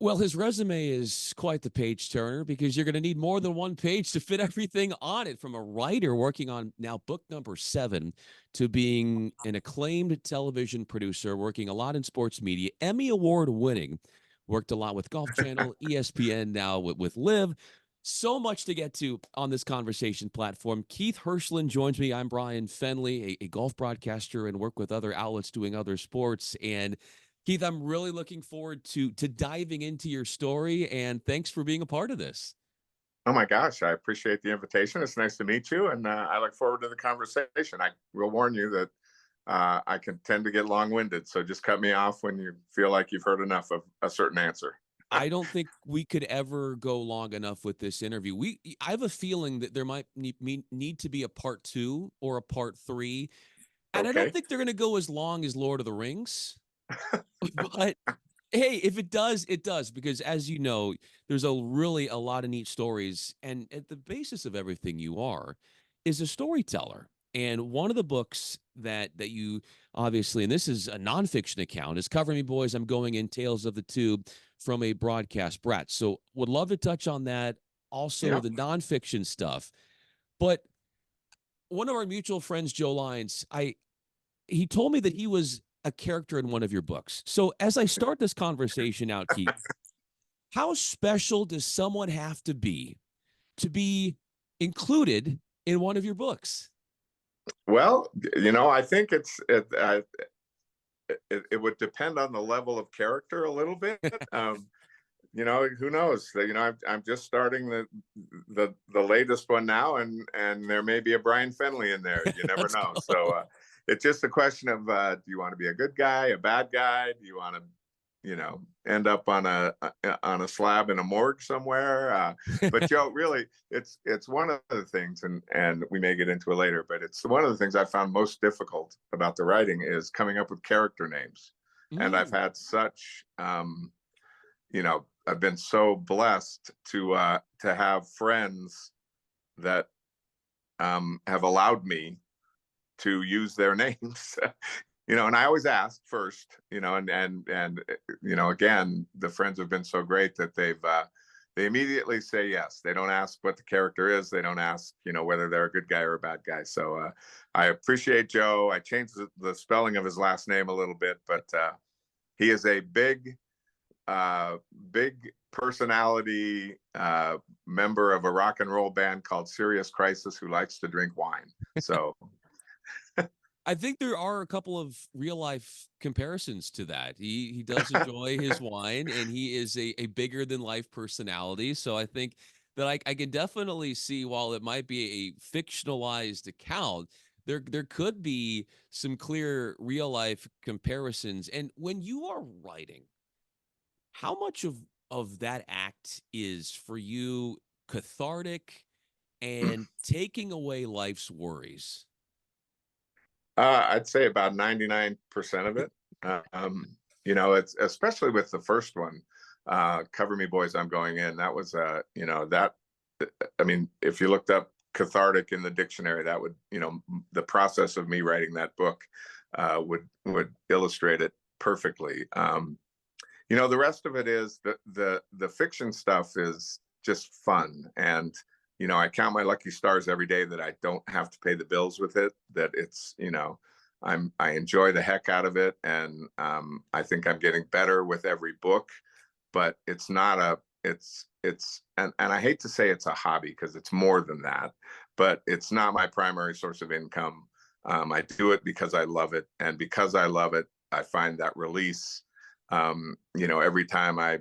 Well, his resume is quite the page turner because you're going to need more than one page to fit everything on it, from a writer working on now book number 7 to being an acclaimed television producer, working a lot in sports media, Emmy Award winning, worked a lot with Golf Channel, ESPN, now with LIV. So much to get to on this conversation platform. Keith Hirshland joins me. I'm Bryan Fenley, a golf broadcaster, and work with other outlets doing other sports. And Keith, I'm really looking forward to diving into your story, and thanks for being a part of this. Oh my gosh, I appreciate the invitation. It's nice to meet you, and I look forward to the conversation. I will warn you that I can tend to get long-winded, so just cut me off when you feel like you've heard enough of a certain answer. I don't think we could ever go long enough with this interview. I have a feeling that there might need to be a part 2 or a part 3, and I don't Okay. think they're going to go as long as Lord of the Rings. But hey, if it does, it does, because as you know, there's a lot of neat stories, and at the basis of everything you are is a storyteller. And one of the books that you obviously, and this is a nonfiction account, is Cover Me Boys, I'm Going In, Tales of the Tube from a Broadcast Brat. So would love to touch on that, also Yeah. the nonfiction stuff. But one of our mutual friends, Joe Lyons, he told me that he was a character in one of your books. So as I start this conversation out, Keith, how special does someone have to be included in one of your books? Well, I think it would depend on the level of character a little bit. Who knows? I'm just starting the latest one now, and there may be a Bryan Fenley in there. You never Let's know. go. So it's just a question of do you want to be a good guy, a bad guy? Do you want to, end up on a slab in a morgue somewhere? But Joe, really, it's one of the things, and we may get into it later, but it's one of the things I found most difficult about the writing is coming up with character names. And I've had such I've been so blessed to have friends that have allowed me to use their names. And I always ask first, and again, the friends have been so great that they immediately say yes. They don't ask what the character is. They don't ask, whether they're a good guy or a bad guy. So I appreciate Joe. I changed the spelling of his last name a little bit, but he is a big personality, member of a rock and roll band called Serious Crisis, who likes to drink wine. So I think there are a couple of real life comparisons to that. He does enjoy his wine, and he is a bigger than life personality. So I think that I can definitely see, while it might be a fictionalized account, there could be some clear real life comparisons. And when you are writing, how much of that act is for you cathartic and taking away life's worries? I'd say about 99% of it. It's especially with the first one, Cover Me Boys, I'm Going In. That was, I mean, if you looked up cathartic in the dictionary, that would, the process of me writing that book would illustrate it perfectly. The rest of it is the fiction stuff is just fun. And, I count my lucky stars every day that I don't have to pay the bills with it, that it's, I enjoy the heck out of it. And I think I'm getting better with every book, but it's not and I hate to say it's a hobby, because it's more than that, but it's not my primary source of income. I do it because I love it. And because I love it, I find that release, every time I,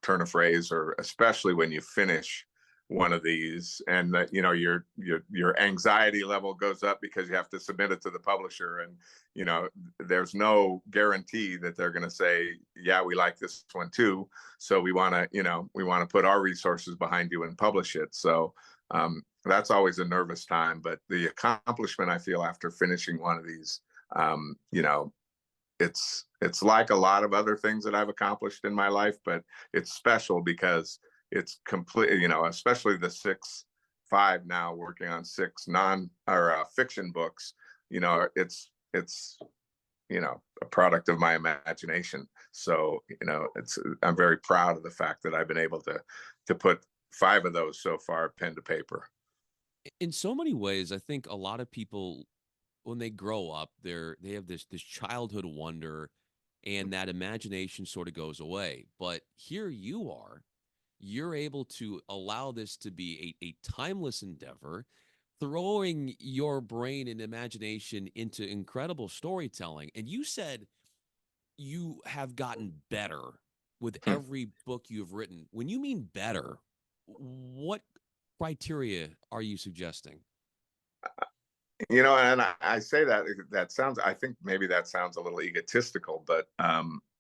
turn a phrase, or especially when you finish one of these, and that, your anxiety level goes up because you have to submit it to the publisher, and there's no guarantee that they're going to say, yeah, we like this one too, so we want to put our resources behind you and publish it. So that's always a nervous time, but the accomplishment I feel after finishing one of these, it's like a lot of other things that I've accomplished in my life, but it's special because it's complete, especially the 5 now, working on 6 fiction books, it's a product of my imagination. So, I'm very proud of the fact that I've been able to put 5 of those so far pen to paper. In so many ways, I think a lot of people, when they grow up, they have this childhood wonder, and that imagination sort of goes away. But here you are, you're able to allow this to be a timeless endeavor, throwing your brain and imagination into incredible storytelling. And you said you have gotten better with Hmm. every book you've written. When you mean better, what criteria are you suggesting? And I say that sounds, I think maybe that sounds a little egotistical, but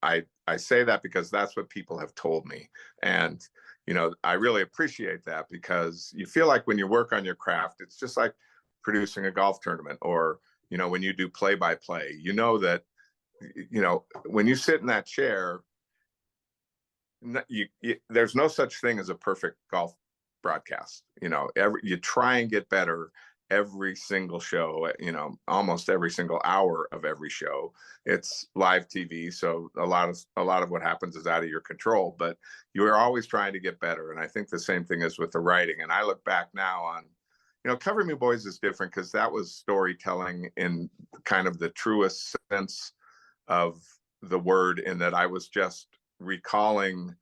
I say that because that's what people have told me. And, I really appreciate that, because you feel like when you work on your craft, it's just like producing a golf tournament, or, when you do play by play, that, when you sit in that chair, there's no such thing as a perfect golf broadcast. You try and get better every single show, almost every single hour of every show. It's live TV, so a lot of what happens is out of your control, but you're always trying to get better. And I think the same thing is with the writing. And I look back now on, Cover Me Boys is different because that was storytelling in kind of the truest sense of the word, in that I was just recalling,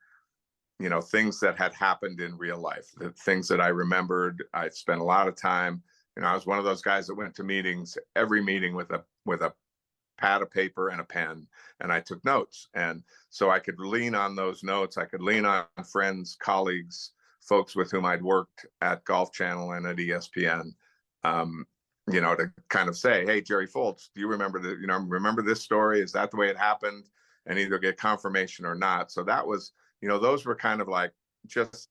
things that had happened in real life, the things that I remembered. I spent a lot of time, I was one of those guys that went to meetings, every meeting with a pad of paper and a pen, and I took notes. And so I could lean on those notes. I could lean on friends, colleagues, folks with whom I'd worked at Golf Channel and at ESPN, to kind of say, hey, Jerry Foltz, do you remember remember this story? Is that the way it happened? And either get confirmation or not. So that was, those were kind of like just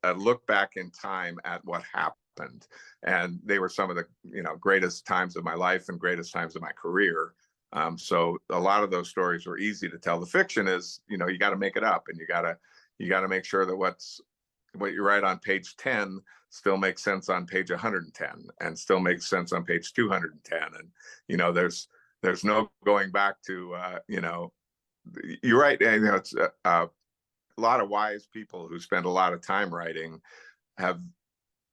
a look back in time at what happened. And they were some of the, greatest times of my life and greatest times of my career. So a lot of those stories were easy to tell. The fiction is, you got to make it up, and you got to make sure that what you write on page 10 still makes sense on page 110, and still makes sense on page 210. And, there's no going back to, you're right. And, it's a lot of wise people who spend a lot of time writing have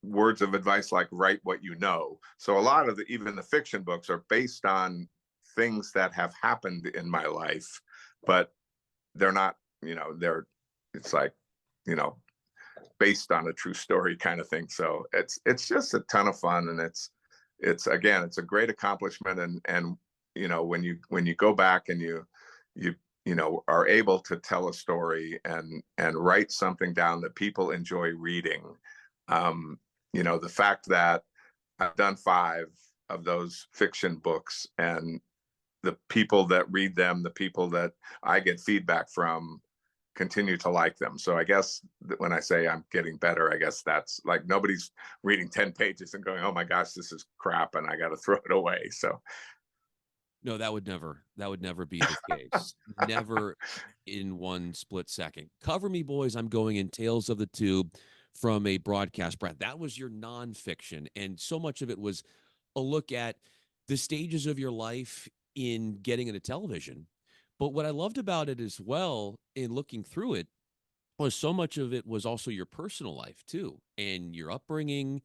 words of advice like, write what you know. So a lot of even the fiction books are based on things that have happened in my life, but they're not, it's like, based on a true story kind of thing. So it's just a ton of fun, and it's again, it's a great accomplishment. And when you go back and you are able to tell a story and write something down that people enjoy reading. The fact that I've done 5 of those fiction books, and the people that read them, the people that I get feedback from, continue to like them. So I guess when I say I'm getting better, I guess that's like, nobody's reading 10 pages and going, oh my gosh, this is crap, and I got to throw it away. So No, that would never be the case. Never in one split second. Cover Me Boys, I'm going in Tales of the Tube from a broadcast brand. That was your nonfiction. And so much of it was a look at the stages of your life in getting into television. But what I loved about it as well, in looking through it, was so much of it was also your personal life too, and your upbringing,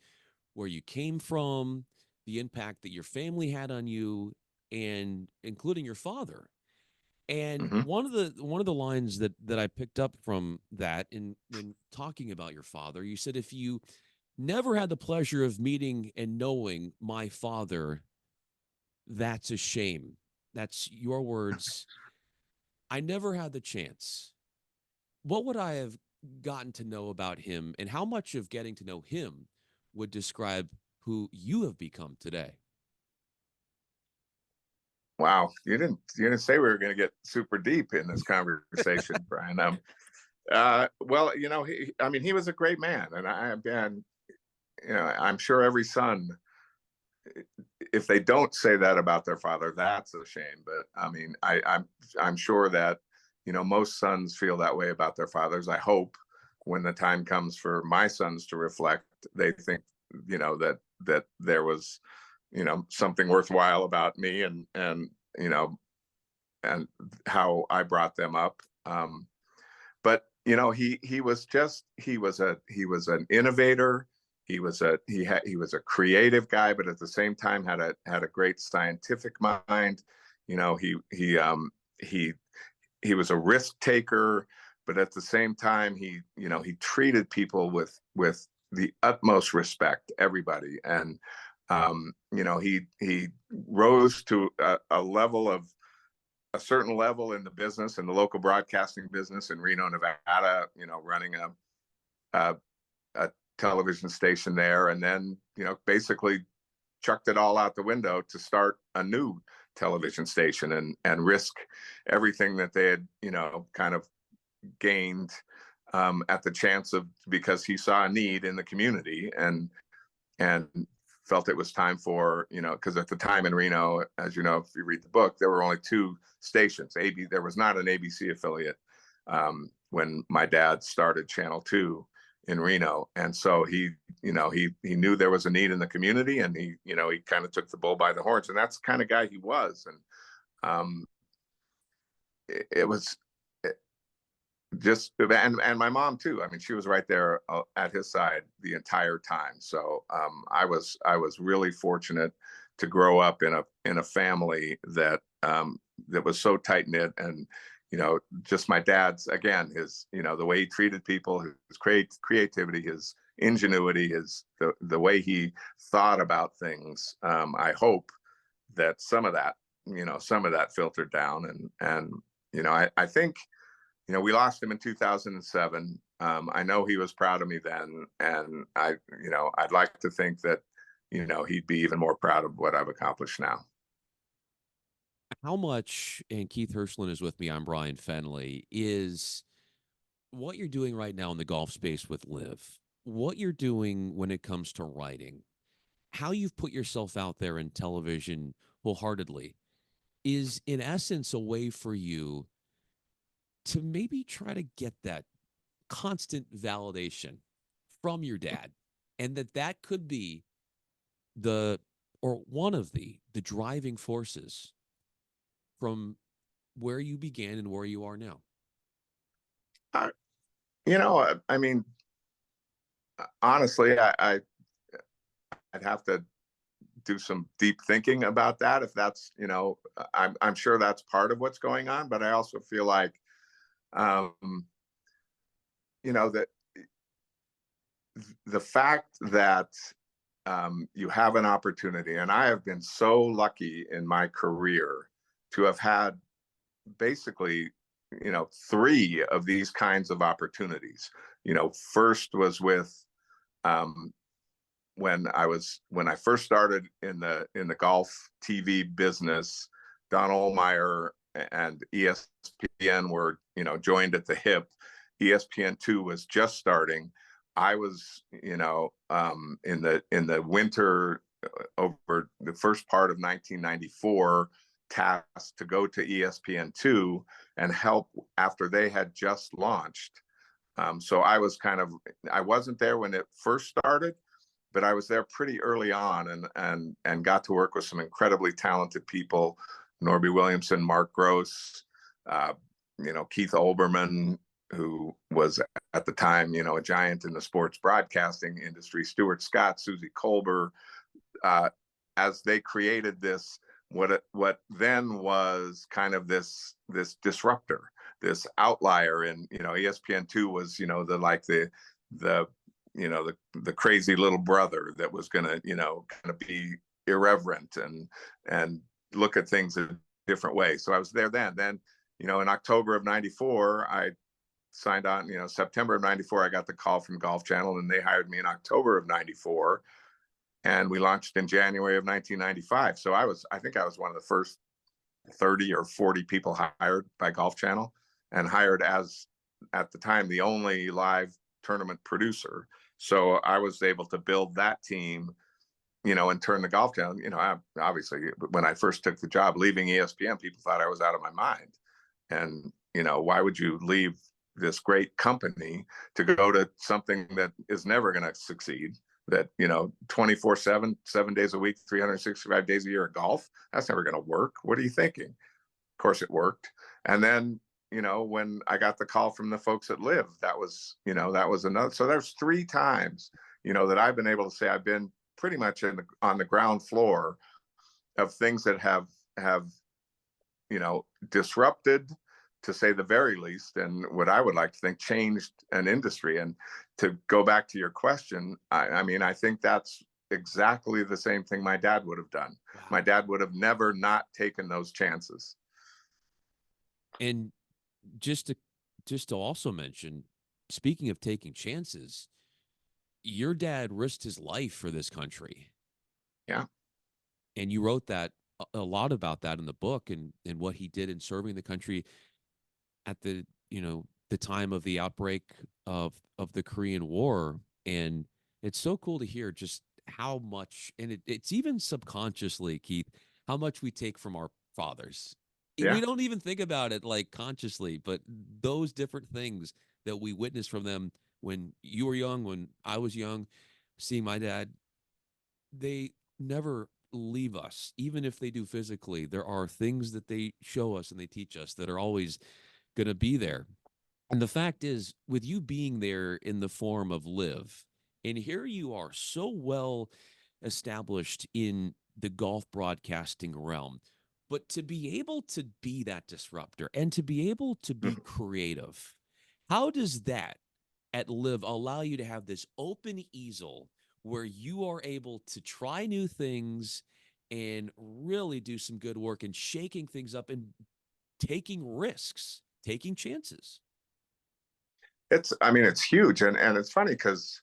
where you came from, the impact that your family had on you, and including your father. And mhm. one of the lines that I picked up from that, in talking about your father, you said, if you never had the pleasure of meeting and knowing my father, that's a shame. That's your words. I never had the chance. What would I have gotten to know about him, and how much of getting to know him would describe who you have become today? Wow, you didn't say we were going to get super deep in this conversation, Brian. Well, I mean, he was a great man, and I'm sure every son, if they don't say that about their father, that's a shame. But I mean, I'm sure that, most sons feel that way about their fathers. I hope when the time comes for my sons to reflect, they think, that there was, something worthwhile about me, and and how I brought them up. But you know, he was just he was an innovator. He was a creative guy, but at the same time had a great scientific mind. You know, he he was a risk taker, but at the same time, he treated people with the utmost respect, everybody. And he rose to a level of a certain level in the business, in the local broadcasting business in Reno, Nevada, running a, a television station there, and then, basically chucked it all out the window to start a new television station and risk everything that they had, kind of gained at the chance of, because he saw a need in the community and felt it was time for, because at the time in Reno, as you know, if you read the book, there were only two stations. There was not an ABC affiliate when my dad started Channel 2 in Reno. And so he knew there was a need in the community, and he kind of took the bull by the horns, and that's the kind of guy he was. And it was just, and my mom too. I mean, she was right there at his side the entire time. So I was really fortunate to grow up in a family that was so tight knit. And just my dad's, again, his, the way he treated people, his creativity, his ingenuity, the way he thought about things. I hope that some of that filtered down. And I think, we lost him in 2007. I know he was proud of me then, and I'd like to think that, he'd be even more proud of what I've accomplished now. How much, and Keith Hirshland is with me, I'm Bryan Fenley, is what you're doing right now in the golf space with LIV, what you're doing when it comes to writing, how you've put yourself out there in television wholeheartedly, is in essence a way for you to maybe try to get that constant validation from your dad, and that could be one of the driving forces from where you began and where you are now. I mean, honestly, I'd have to do some deep thinking about that. If that's, I'm sure that's part of what's going on, but I also feel like, that the fact that you have an opportunity, and I have been so lucky in my career to have had basically, three of these kinds of opportunities. First was with when I first started in the golf TV business. Don Ohlmeyer and ESPN were, joined at the hip. ESPN2 was just starting. I was, in the winter over the first part of 1994, tasked to go to ESPN2 and help after they had just launched. So I wasn't there when it first started, but I was there pretty early on and got to work with some incredibly talented people: Norby Williamson, Mark Gross, Keith Olbermann, who was at the time, a giant in the sports broadcasting industry, Stuart Scott, Susie Kolber, as they created this, what then was kind of this disruptor, this outlier. And, ESPN2 was, the crazy little brother that was going to, kind of be irreverent and look at things a different way. So I was there then. Then, in October of 94, I signed on. September of 94, I got the call from Golf Channel, and they hired me in October of 94. And we launched in January of 1995. So I think I was one of the first 30 or 40 people hired by Golf Channel, and hired as, at the time, the only live tournament producer. So I was able to build that team, and turn the Golf Channel. Obviously, when I first took the job, leaving ESPN, people thought I was out of my mind. And, why would you leave this great company to go to something that is never going to succeed? That 24/7, 7 days a week, 365 days a year of golf, that's never going to work. What are you thinking? course it worked. And then, you know, when I got the call from the folks at LIV, that was, you know, that was another. So there's 3 times, you know, that I've been able to say I've been pretty much on the ground floor of things that have, you know, disrupted, to say the very least, and what I would like to think changed an industry. And to go back to your question, I mean, I think that's exactly the same thing my dad would have done. Wow. My dad would have never not taken those chances. And just to also mention, speaking of taking chances, your dad risked his life for this country. Yeah. And you wrote that a lot about that in the book, and what he did in serving the country at the, you know, the time of the outbreak of the Korean War. And it's so cool to hear just how much, and it's even subconsciously, Keith, how much we take from our fathers. Yeah. We don't even think about it like consciously, but those different things that we witnessed from them when you were young, when I was young, seeing my dad, they never leave us. Even if they do physically, there are things that they show us and they teach us that are always going to be there. And the fact is, with you being there in the form of LIV, and here you are so well established in the golf broadcasting realm, but to be able to be that disruptor and to be able to be creative, how does that at LIV allow you to have this open easel where you are able to try new things and really do some good work and shaking things up and taking risks, taking chances? I mean, it's huge. And it's funny because,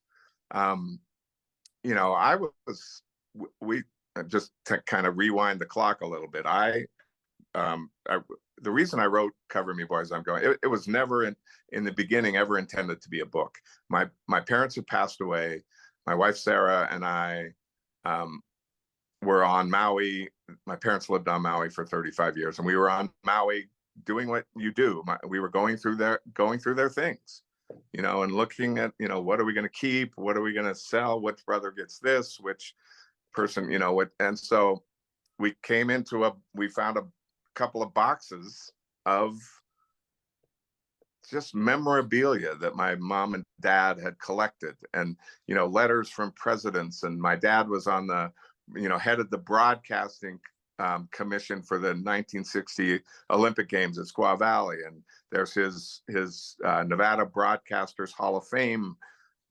you know, we just to kind of rewind the clock a little bit. The reason I wrote Cover Me Boys, I'm Going, it was never in the beginning ever intended to be a book. My parents had passed away. My wife, Sarah, and I were on Maui. My parents lived on Maui for 35 years, and we were on Maui doing what you do. We were going through their things, you know, and looking at, you know, what are we going to keep? What are we going to sell? Which brother gets this? Which person, you know, what? And so we found a couple of boxes of just memorabilia that my mom and dad had collected, and, you know, letters from presidents. And my dad was on the, you know, head of the broadcasting commission for the 1960 Olympic Games at Squaw Valley. And there's his Nevada Broadcasters Hall of Fame,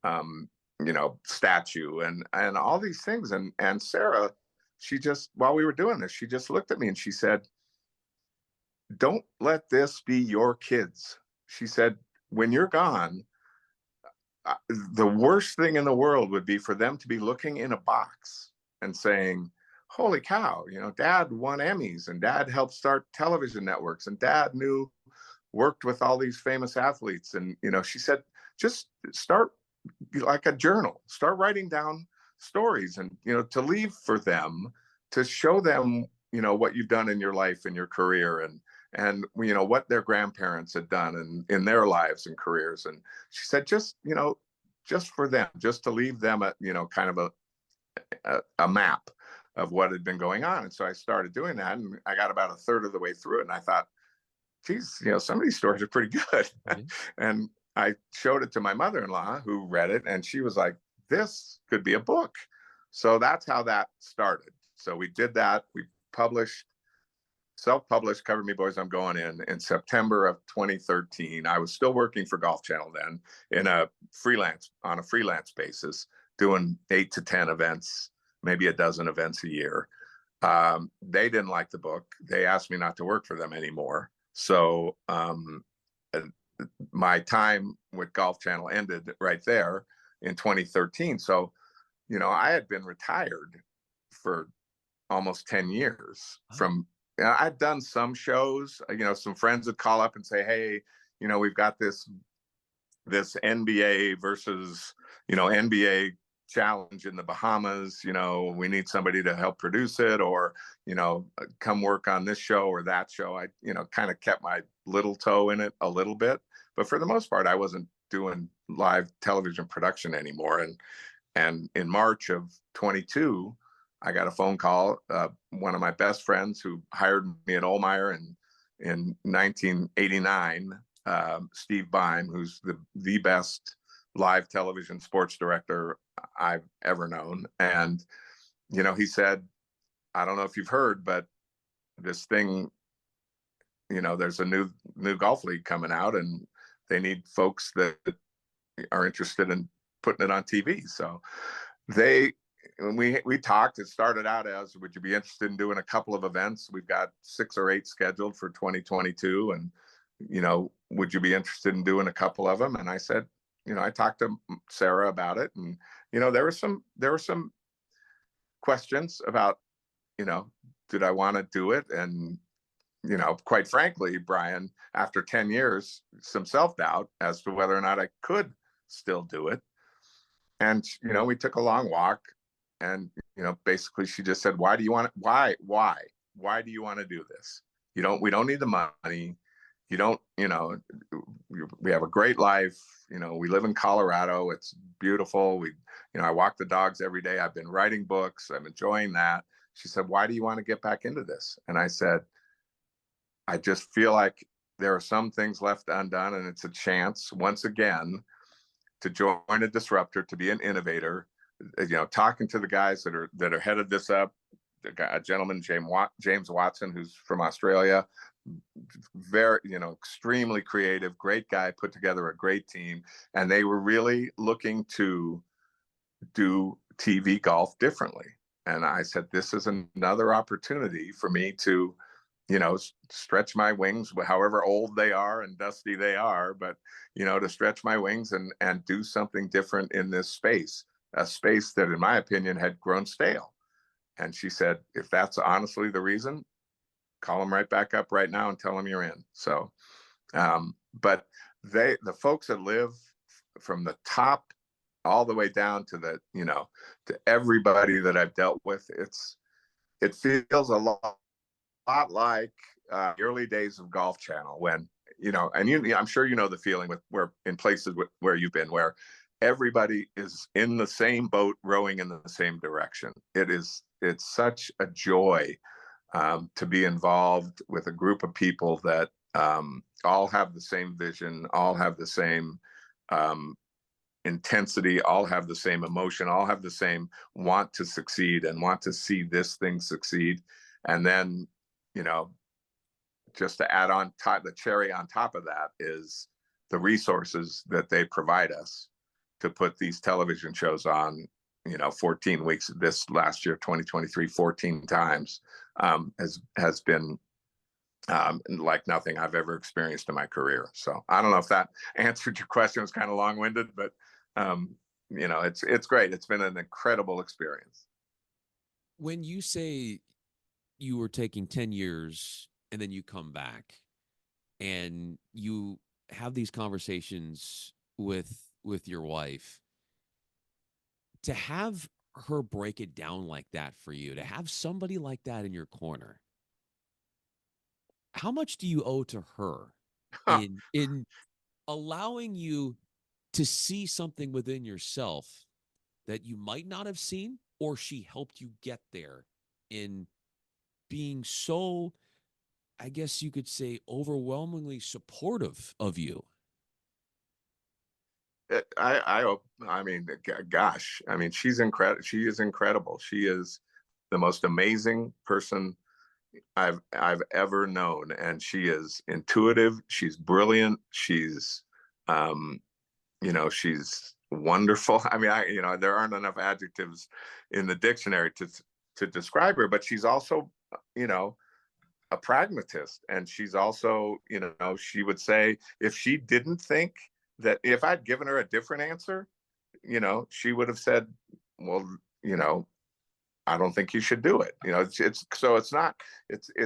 you know, statue, and all these things. And Sarah, she just, while we were doing this, she just looked at me and she said, "Don't let this be your kids." She said, "When you're gone, the worst thing in the world would be for them to be looking in a box and saying, 'Holy cow, you know, Dad won Emmys, and Dad helped start television networks, and Dad worked with all these famous athletes.'" And, you know, she said, "Just start like a journal, start writing down stories, and, you know, to leave for them, to show them, you know, what you've done in your life and your career, and, you know, what their grandparents had done in their lives and careers." And she said, just, you know, just for them, just to leave them a, you know, kind of a map of what had been going on. And so I started doing that, and I got about a third of the way through it, and I thought, geez, you know, some of these stories are pretty good. And I showed it to my mother-in-law, who read it, and she was like, "This could be a book." So that's how that started. So we did that. We self-published Cover Me Boys, I'm Going in September of 2013. I was still working for Golf Channel then, on a freelance basis, doing 8 to 10 events, maybe a dozen events a year. They didn't like the book. They asked me not to work for them anymore. So my time with Golf Channel ended right there in 2013. So, you know, I had been retired for almost 10 years from, you know, I'd done some shows, you know, some friends would call up and say, "Hey, you know, we've got this NBA versus, you know, NBA challenge in the Bahamas, you know, we need somebody to help produce it, or, you know, come work on this show or that show." I, you know, kind of kept my little toe in it a little bit, but for the most part, I wasn't doing live television production anymore. And in March of 22, I got a phone call. One of my best friends, who hired me at Olmeyer and in 1989, Steve Bime, who's the best live television sports director I've ever known. And, you know, he said, I don't know if you've heard, but this thing, you know, there's a new golf league coming out, and they need folks that are interested in putting it on TV. So when we talked, it started out as, would you be interested in doing a couple of events? We've got 6 or 8 scheduled for 2022. And, you know, would you be interested in doing a couple of them? And I said, you know, I talked to Sarah about it, and, you know, there were some questions about, you know, did I want to do it? And, you know, quite frankly, Bryan, after 10 years, some self-doubt as to whether or not I could still do it. And, you know, we took a long walk, and, you know, basically she just said, why do you want it? Why do you want to do this? We don't need the money. You don't, you know, we have a great life. You know, we live in Colorado. It's beautiful. You know, I walk the dogs every day. I've been writing books. I'm enjoying that. She said, why do you want to get back into this? And I said, I just feel like there are some things left undone, and it's a chance once again to join a disruptor, to be an innovator. You know, talking to the guys that are headed this up, a gentleman, James Watson, who's from Australia, very, you know, extremely creative, great guy, put together a great team, and they were really looking to do TV golf differently. And I said, this is another opportunity for me to, you know, stretch my wings, however old they are and dusty they are, but, you know, to stretch my wings and do something different in this space, a space that, in my opinion, had grown stale. And she said, if that's honestly the reason, call them right back up right now and tell them you're in. So, but the folks that LIV, from the top all the way down to the, you know, to everybody that I've dealt with, it feels a lot like the early days of Golf Channel, when, you know, and I'm sure you know the feeling with where in places where you've been, where everybody is in the same boat rowing in the same direction. It's such a joy to be involved with a group of people that all have the same vision, all have the same intensity, all have the same emotion, all have the same want to succeed and want to see this thing succeed. And then, you know, just to add on top, the cherry on top of that is the resources that they provide us to put these television shows on, you know, 14 weeks this last year, 2023, 14 times, has been like nothing I've ever experienced in my career. So I don't know if that answered your question. It was kind of long-winded, but you know, it's great. It's been an incredible experience. When you say you were taking 10 years and then you come back and you have these conversations with your wife, to have her break it down like that for you, to have somebody like that in your corner, how much do you owe to her in allowing you to see something within yourself that you might not have seen, or she helped you get there in being so, I guess you could say, overwhelmingly supportive of you? I mean, gosh, I mean, she's incredible. She is incredible. She is the most amazing person I've ever known, and she is intuitive. She's brilliant. She's, you know, she's wonderful. I mean, you know, there aren't enough adjectives in the dictionary to describe her, but she's also, you know, a pragmatist. And she's also, you know, she would say, if she didn't think that, if I'd given her a different answer, you know, she would have said, well, you know, I don't think you should do it. You know, it's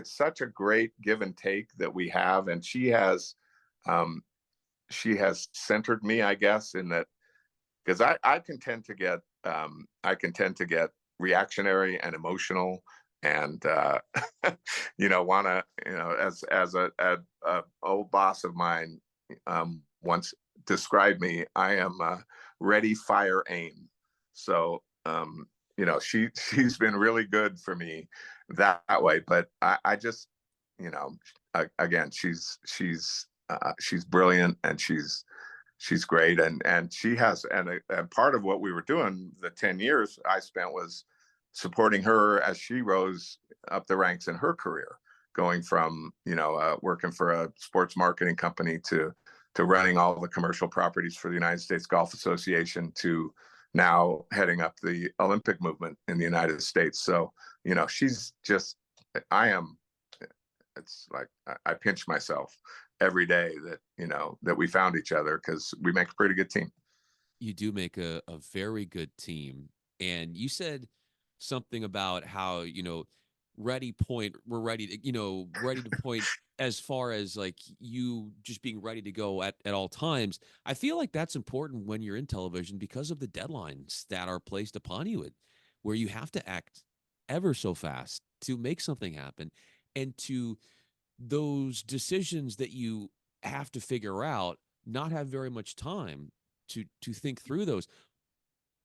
such a great give and take that we have. And she has centered me, I guess, in that, because I can tend to get reactionary and emotional, and you know, wanna, you know, as a old boss of mine once described me, I am ready, fire, aim. So you know, she's been really good for me that way. But I just, you know, again, she's brilliant, and she's great, and she has, and part of what we were doing the 10 years I spent was supporting her as she rose up the ranks in her career, going from working for a sports marketing company to running all the commercial properties for the United States Golf Association, to now heading up the Olympic movement in the United States. So she's just, it's like I pinch myself every day that we found each other, because we make a pretty good team. You do make a very good team. And you said something about how, ready point, we're ready to, ready to point, as far as like you just being ready to go at all times. I feel like that's important when you're in television because of the deadlines that are placed upon you, where you have to act ever so fast to make something happen, and to those decisions that you have to figure out, not have very much time to think through those.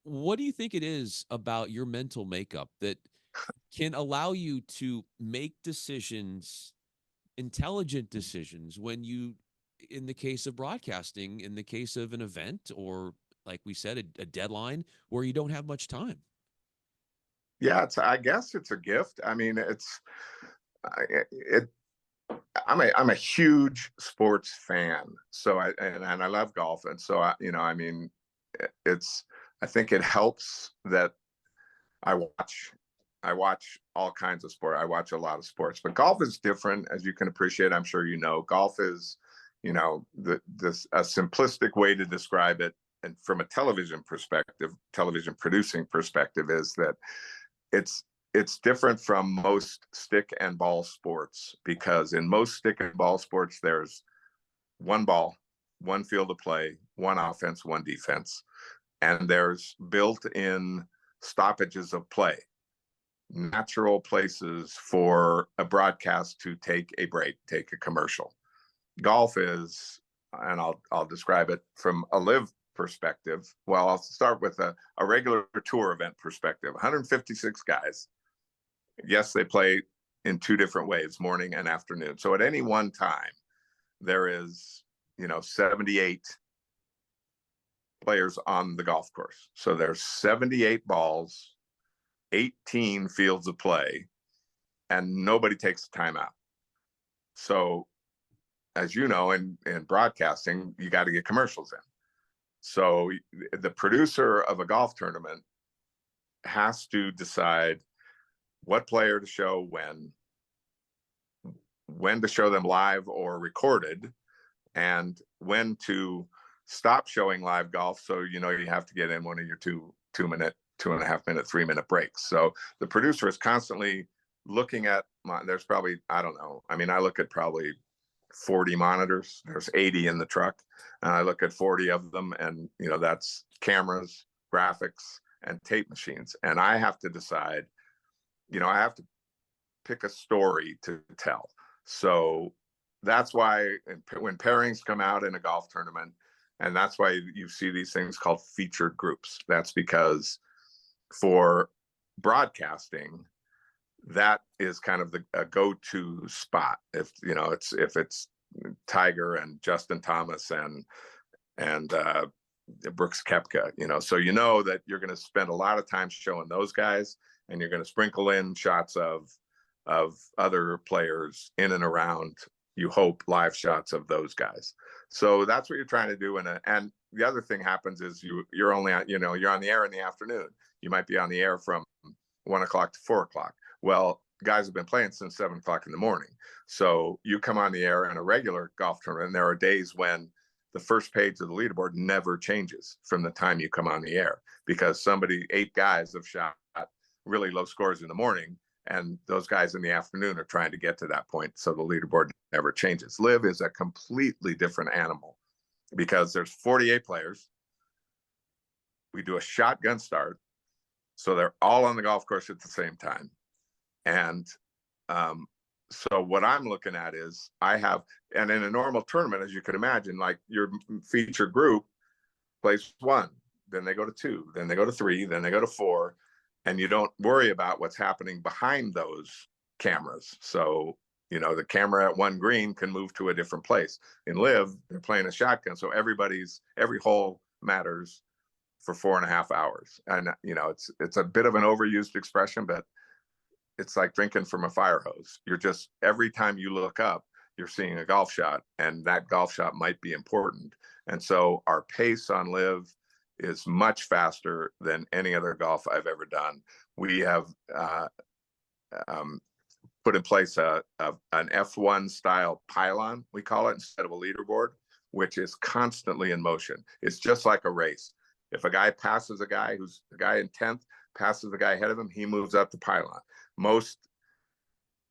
What do you think it is about your mental makeup that can allow you to make decisions, intelligent decisions, when you, in the case of broadcasting, in the case of an event, or like we said, a deadline where you don't have much time? Yeah, I guess it's a gift. I mean, I'm a huge sports fan, so and I love golf, and so I mean, I think it helps that I watch all kinds of sport. I watch a lot of sports, but golf is different, as you can appreciate. I'm sure golf is, a simplistic way to describe it, and from a television producing perspective, is that it's different from most stick and ball sports, because in most stick and ball sports, there's one ball, one field of play, one offense, one defense, and there's built-in stoppages of play, natural places for a broadcast to take a break, take a commercial. Golf is, and I'll describe it from a LIV perspective. Well, I'll start with a regular tour event perspective. 156 guys. Yes, they play in two different ways, morning and afternoon. So at any one time, there is, 78 players on the golf course. So there's 78 balls, 18 fields of play, and nobody takes a timeout. So, as you know, in broadcasting, you got to get commercials in. So the producer of a golf tournament has to decide what player to show when to show them live or recorded, and when to stop showing live golf. So, you have to get in one of your 2-minute, 2.5-minute, 3-minute breaks. So the producer is constantly looking at there's probably, I don't know. I mean, I look at probably 40 monitors. There's 80 in the truck, and I look at 40 of them, and that's cameras, graphics, and tape machines. And I have to decide, I have to pick a story to tell. So that's why when pairings come out in a golf tournament, and that's why you see these things called featured groups. That's because for broadcasting, that is kind of a go-to spot. If it's Tiger and Justin Thomas and Brooks Koepka, so that you're going to spend a lot of time showing those guys, and you're going to sprinkle in shots of other players in and around, you hope, live shots of those guys. So that's what you're trying to do. And the other thing happens is you're only you're on the air in the afternoon. You might be on the air from 1 o'clock to 4 o'clock. Well, guys have been playing since 7 o'clock in the morning. So you come on the air in a regular golf tournament, and there are days when the first page of the leaderboard never changes from the time you come on the air, because 8 guys have shot really low scores in the morning, and those guys in the afternoon are trying to get to that point. So the leaderboard never changes. LIV is a completely different animal, because there's 48 players. We do a shotgun start, so they're all on the golf course at the same time. And so what I'm looking at is and in a normal tournament, as you could imagine, like your featured group plays 1, then they go to 2, then they go to 3, then they go to 4, and you don't worry about what's happening behind those cameras. So you know, the camera at one green can move to a different place. In LIV, they're playing a shotgun, so every hole matters for 4.5 hours. And you know, it's a bit of an overused expression, but it's like drinking from a fire hose. You're just, every time you look up, you're seeing a golf shot, and that golf shot might be important. And so our pace on LIV is much faster than any other golf I've ever done. We have put in place an F1 style pylon, we call it, instead of a leaderboard, which is constantly in motion. It's just like a race. If a guy passes a guy who's the guy in 10th, passes the guy ahead of him, he moves up the pylon. Most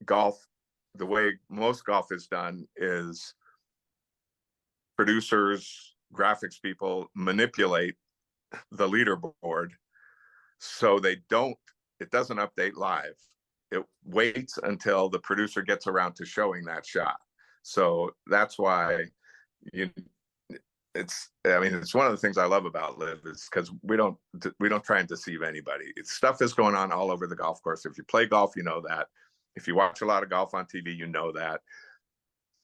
golf, the way most golf is done is producers, graphics people manipulate the leaderboard so it doesn't update live. It waits until the producer gets around to showing that shot. So that's why it's one of the things I love about LIV, is because we don't try and deceive anybody. Stuff is going on all over the golf course. If you play golf, you know that. If you watch a lot of golf on TV, you know that.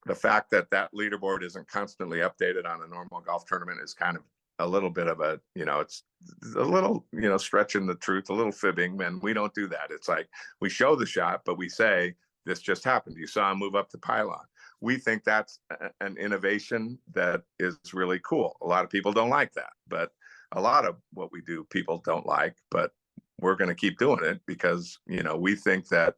The fact that that leaderboard isn't constantly updated on a normal golf tournament is kind of a little bit of a, it's a little, stretching the truth, a little fibbing, and we don't do that. It's like, we show the shot, but we say, this just happened. You saw him move up the pylon. We think that's an innovation that is really cool. A lot of people don't like that, but a lot of what we do, people don't like, but we're going to keep doing it because, we think that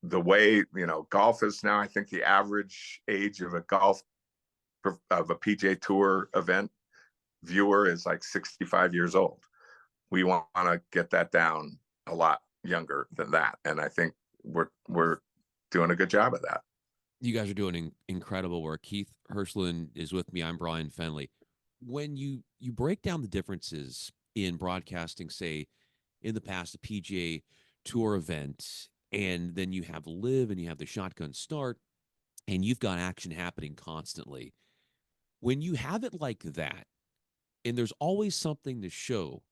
the way, golf is now, I think the average age of a PGA Tour event viewer is like 65 years old. We want to get that down a lot younger than that. And I think we're doing a good job of that. You guys are doing incredible work. Keith Hirshland is with me. I'm Bryan Fenley. When you break down the differences in broadcasting, say, in the past, a PGA Tour event, and then you have LIV and you have the shotgun start, and you've got action happening constantly. When you have it like that, and there's always something to show,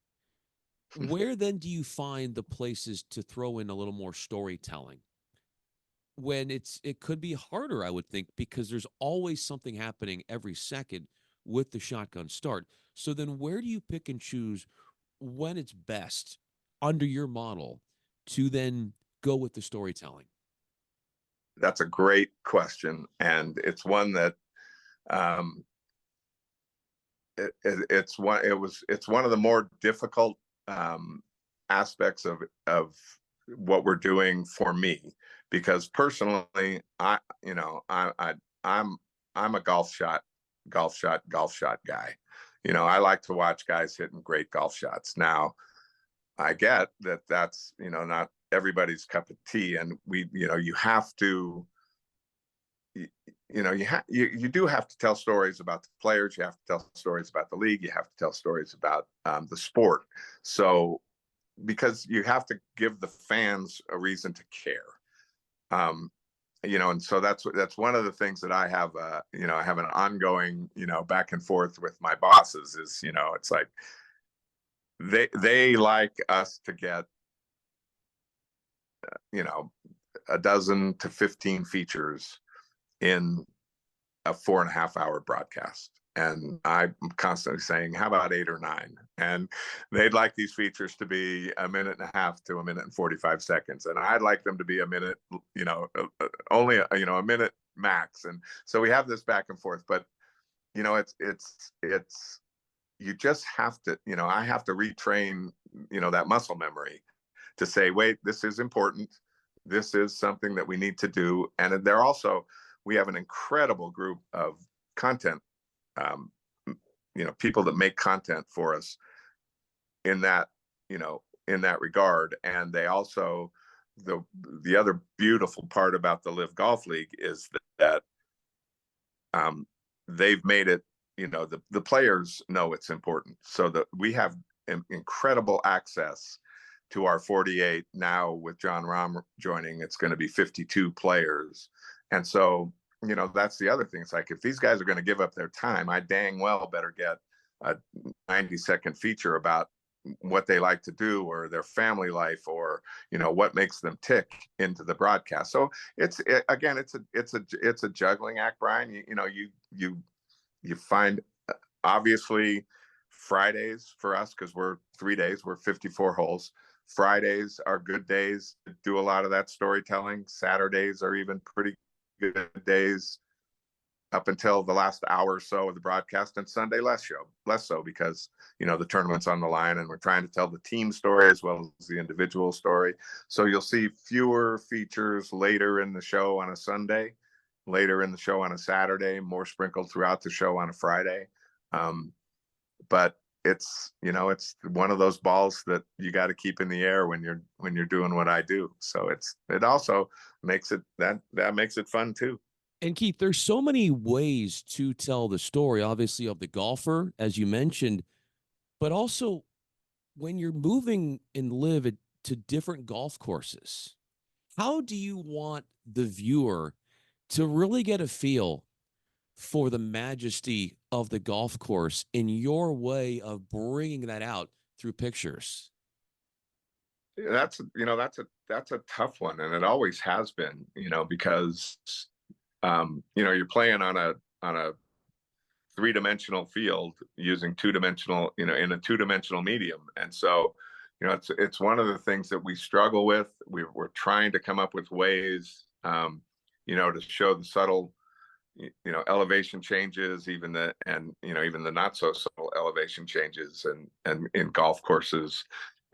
where then do you find the places to throw in a little more storytelling? When it could be harder, I would think, because there's always something happening every second with the shotgun start. So then where do you pick and choose when it's best under your model to then go with the storytelling? That's a great question. And it's one that it's one of the more difficult aspects of what we're doing for me, because personally, I'm a golf shot guy. I like to watch guys hitting great golf shots. Now, I get that that's, not everybody's cup of tea, and you have to, you do have to tell stories about the players. You have to tell stories about the league. You have to tell stories about the sport. So, because you have to give the fans a reason to care. And so that's one of the things that I have, I have an ongoing, back and forth with my bosses is, it's like, they like us to get, a dozen to 15 features in a 4.5 hour broadcast. And I'm constantly saying, how about 8 or 9? And they'd like these features to be 1.5 minutes to 1 minute and 45 seconds. And I'd like them to be a minute, only, a minute max. And so we have this back and forth, but, it's, you just have to, I have to retrain, that muscle memory to say, wait, this is important. This is something that we need to do. And they're also, we have an incredible group of content, people that make content for us in that, in that regard. And they also, the other beautiful part about the LIV Golf League is that they've made it, the players know it's important. So that we have incredible access to our 48 now. With John Rahm joining, it's going to be 52 players. And so, that's the other thing. It's like, if these guys are going to give up their time, I dang well better get a 90-second feature about, what they like to do or their family life or, what makes them tick into the broadcast. So again, it's a juggling act, Brian. You find, obviously, Fridays for us, because we're 3 days, we're 54 holes. Fridays are good days to do a lot of that storytelling. Saturdays are even pretty good days up until the last hour or so of the broadcast, and Sunday less so, because the tournament's on the line and we're trying to tell the team story as well as the individual story. So you'll see fewer features later in the show on a Sunday, later in the show on a Saturday, more sprinkled throughout the show on a Friday. But it's one of those balls that you got to keep in the air when you're doing what I do. So it also makes it that makes it fun too. And Keith, there's so many ways to tell the story, obviously, of the golfer, as you mentioned, but also when you're moving and live to different golf courses, how do you want the viewer to really get a feel for the majesty of the golf course in your way of bringing that out through pictures? That's a tough one, and it always has been, because you're playing on a three-dimensional field using two-dimensional, in a two-dimensional medium. And so, it's one of the things that we struggle with. We're trying to come up with ways, to show the subtle, elevation changes, even the not so subtle elevation changes, and in golf courses.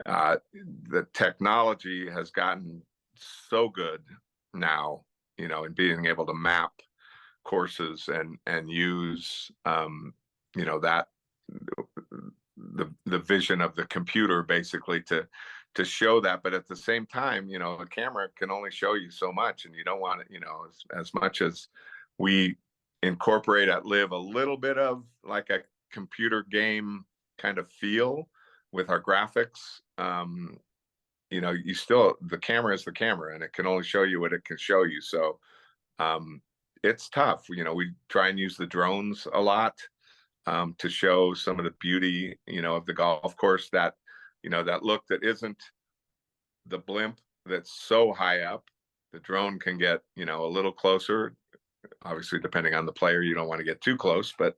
The technology has gotten so good now, in being able to map courses and use that the vision of the computer basically to show that. But at the same time, a camera can only show you so much, and you don't want it, as much as we incorporate at LIV a little bit of like a computer game kind of feel with our graphics. The camera is the camera, and it can only show you what it can show you. So it's tough. We try and use the drones a lot to show some of the beauty, of the golf course, that look that isn't the blimp that's so high up. The drone can get, a little closer. Obviously, depending on the player, you don't want to get too close, but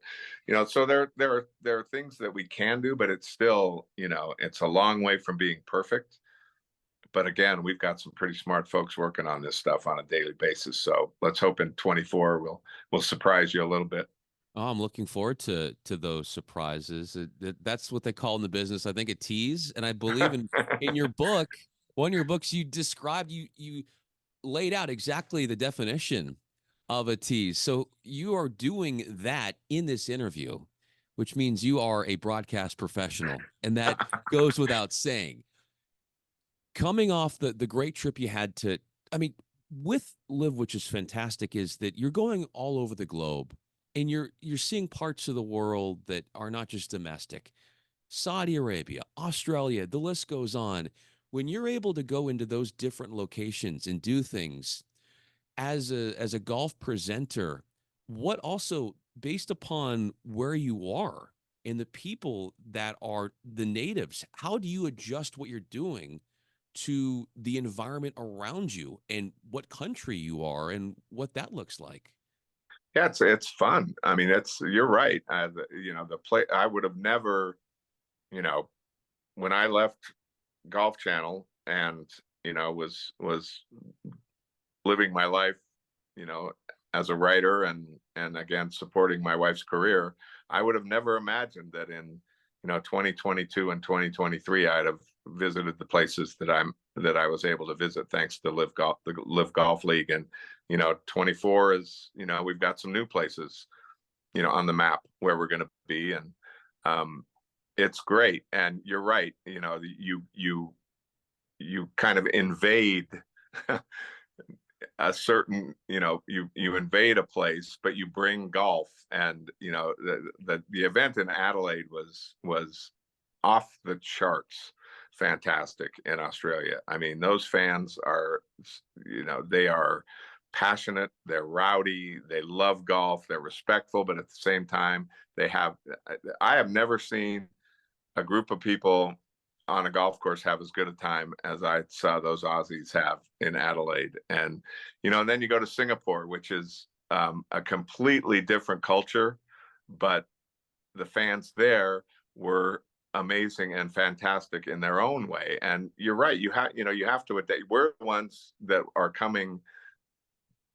so there are things that we can do, but it's still, it's a long way from being perfect. But again, we've got some pretty smart folks working on this stuff on a daily basis. So let's hope in 24 we'll surprise you a little bit. Oh, I'm looking forward to those surprises. That's what they call in the business, I think, a tease. And I believe in your book, one of your books, you described, you laid out exactly the definition of a tease. So you are doing that in this interview, which means you are a broadcast professional, and that goes without saying. Coming off the great trip you had with LIV, which is fantastic, is that you're going all over the globe, and you're seeing parts of the world that are not just domestic. Saudi Arabia, Australia, the list goes on. When you're able to go into those different locations and do things as a golf presenter, what also, based upon where you are and the people that are the natives, how do you adjust what you're doing to the environment around you and what country you are and what that looks like? Yeah, it's fun. I mean, you're right. The play, I would have never, when I left Golf Channel and, was living my life, as a writer and again, supporting my wife's career, I would have never imagined that in, 2022 and 2023, I'd have visited the places that I was able to visit thanks to the LIV Golf League. And 24 is, we've got some new places on the map where we're going to be, and it's great. And you're right, you kind of invade a certain, you invade a place, but you bring golf. And the event in Adelaide was off the charts fantastic in Australia. I mean, those fans are, they are passionate, they're rowdy, they love golf, they're respectful, but at the same time, I have never seen a group of people on a golf course have as good a time as I saw those Aussies have in Adelaide. And, and then you go to Singapore, which is a completely different culture, but the fans there were amazing and fantastic in their own way. And you're right. You have to adapt. We're the ones that are coming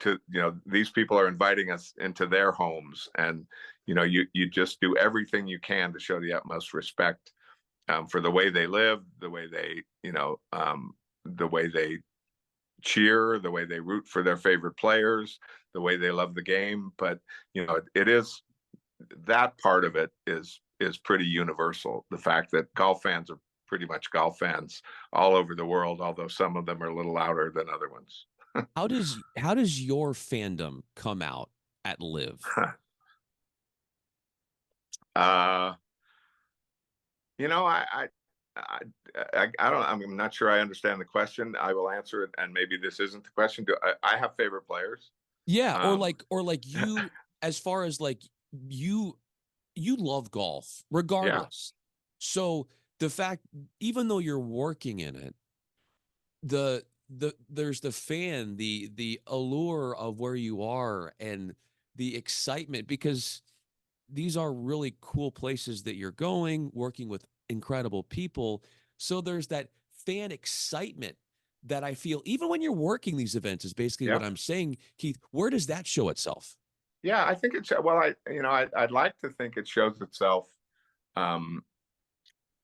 to, these people are inviting us into their homes, and, you just do everything you can to show the utmost respect for the way they live, the way they, the way they cheer, the way they root for their favorite players, the way they love the game. But, it is, that part of it is pretty universal. The fact that golf fans are pretty much golf fans all over the world, although some of them are a little louder than other ones. How does your fandom come out at LIV? I don't. I'm not sure I understand the question. I will answer it, and maybe this isn't the question. I have favorite players? Yeah, or like you, as far as like you love golf regardless. So the fact, even though you're working in it, there's the fan, the allure of where you are and the excitement, because these are really cool places that you're going, working with incredible people. So there's that fan excitement that I feel even when you're working these events is basically what I'm saying. Keith, where does that show itself? Yeah, I think it's, well, I'd like to think it shows itself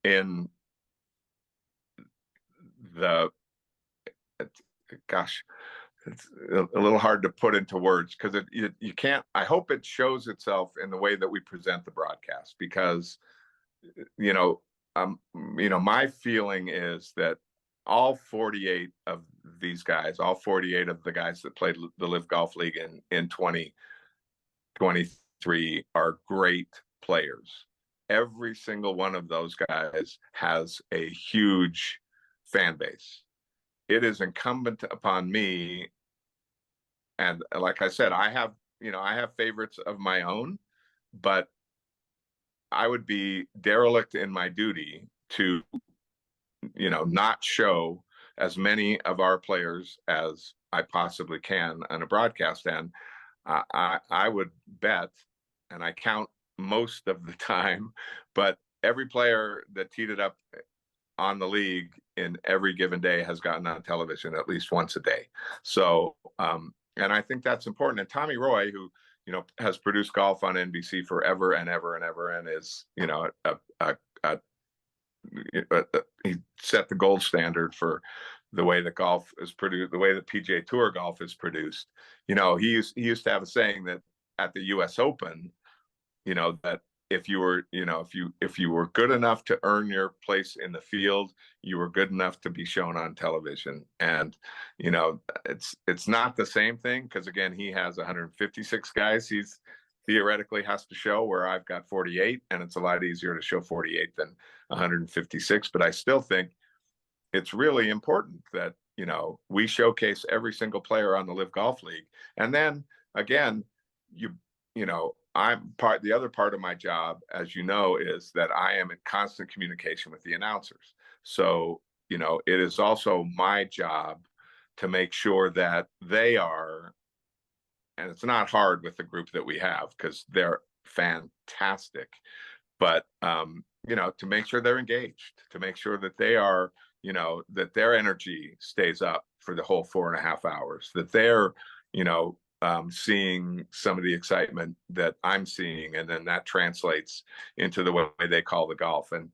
in the, gosh, it's a little hard to put into words, because you can't. I hope it shows itself in the way that we present the broadcast, because my feeling is that all 48 of these guys, all 48 of the guys that played the LIV Golf League in 2023 are great players. Every single one of those guys has a huge fan base. It is incumbent upon me, and like I said, I have favorites of my own, but I would be derelict in my duty to, not show as many of our players as I possibly can on a broadcast. And I would bet, and I count most of the time, but every player that teed it up on the league in every given day has gotten on television at least once a day. So, and I think that's important. And Tommy Roy, who, has produced golf on NBC forever and ever and ever, and is, he set the gold standard for the way that golf is produced, the way that PGA Tour golf is produced. He used to have a saying that at the U.S. Open, that if you were, if you were good enough to earn your place in the field, you were good enough to be shown on television. And, it's not the same thing, because again, he has 156 guys he's theoretically has to show, where I've got 48, and it's a lot easier to show 48 than 156. But I still think it's really important that, we showcase every single player on the LIV Golf League. And then again, the other part of my job, as you know, is that I am in constant communication with the announcers. So, it is also my job to make sure that they are, and it's not hard with the group that we have, because they're fantastic, but, to make sure they're engaged, to make sure that they are, that their energy stays up for the whole 4.5 hours, that they're, seeing some of the excitement that I'm seeing, and then that translates into the way they call the golf. And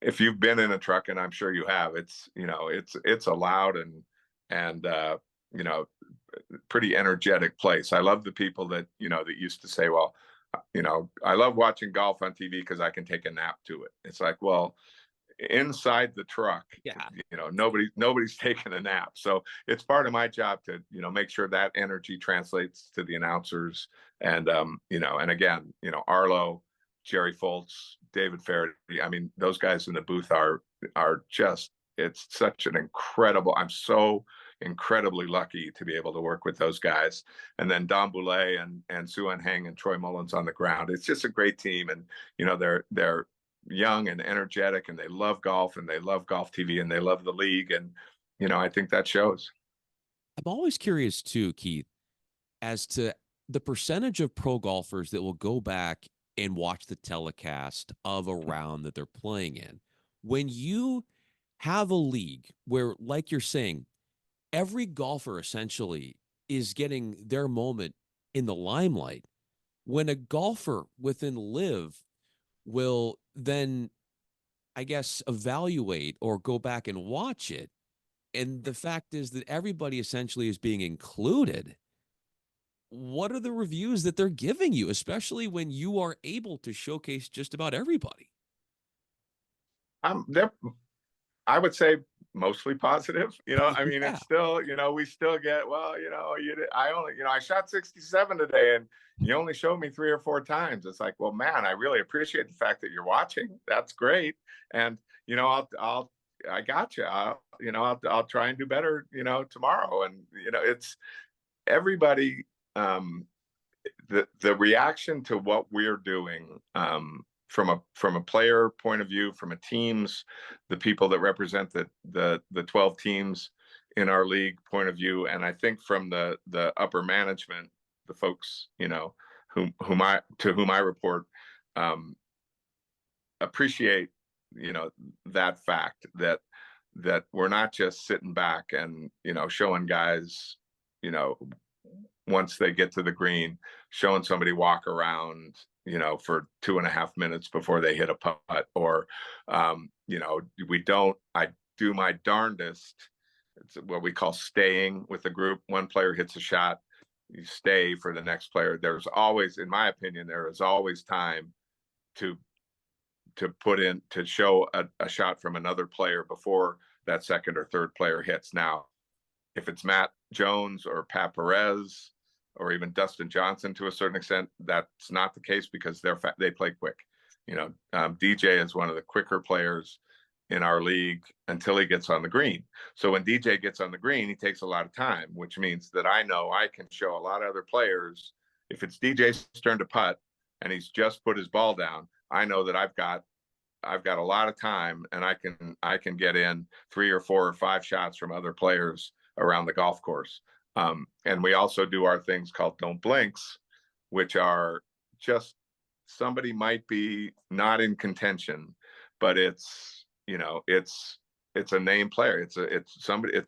if you've been in a truck, and I'm sure you have, it's a loud and pretty energetic place. I love the people that that used to say, well, I love watching golf on TV because I can take a nap to it. It's like, well, inside the truck, nobody's taking a nap. So it's part of my job to make sure that energy translates to the announcers. And and again, Arlo, Jerry Foltz, David Faraday, I mean, those guys in the booth are just, it's such an incredible, I'm so incredibly lucky to be able to work with those guys. And then Don Boulay and Suan Heng and Troy Mullins on the ground. It's just a great team. And they're young and energetic, and they love golf, and they love golf TV, and they love the league. And, I think that shows. I'm always curious too, Keith, as to the percentage of pro golfers that will go back and watch the telecast of a round that they're playing in. When you have a league where, like you're saying, every golfer essentially is getting their moment in the limelight, when a golfer within LIV will then, I guess, evaluate or go back and watch it, and the fact is that everybody essentially is being included, what are the reviews that they're giving you, especially when you are able to showcase just about everybody? They're, I would say, mostly positive. I mean, Yeah. it's still, we still get, well, I only, I shot 67 today, and you only showed me 3 or 4 times. It's like, well, man, I really appreciate the fact that you're watching. That's great. And, I got you. I'll try and do better, tomorrow. And, it's everybody, the reaction to what we're doing, from a player point of view, from a team's, the people that represent the 12 teams in our league point of view, and I think from the upper management, the folks, whom I report, appreciate, that fact that we're not just sitting back and, showing guys, once they get to the green, showing somebody walk around, for 2.5 minutes before they hit a putt, or, I do my darndest. It's what we call staying with the group. One player hits a shot, you stay for the next player. There's always, in my opinion, there is always time to put in, to show a shot from another player before that second or third player hits. Now, if it's Matt Jones or Pat Perez or even Dustin Johnson, to a certain extent, that's not the case, because they play quick. DJ is one of the quicker players in our league until he gets on the green. So when DJ gets on the green, he takes a lot of time, which means that I know I can show a lot of other players. If it's DJ's turn to putt and he's just put his ball down, I know that I've got a lot of time, and I can get in 3 or 4 or 5 shots from other players around the golf course. And we also do our things called don't blinks, which are just, somebody might be not in contention, but it's a name player. It's somebody,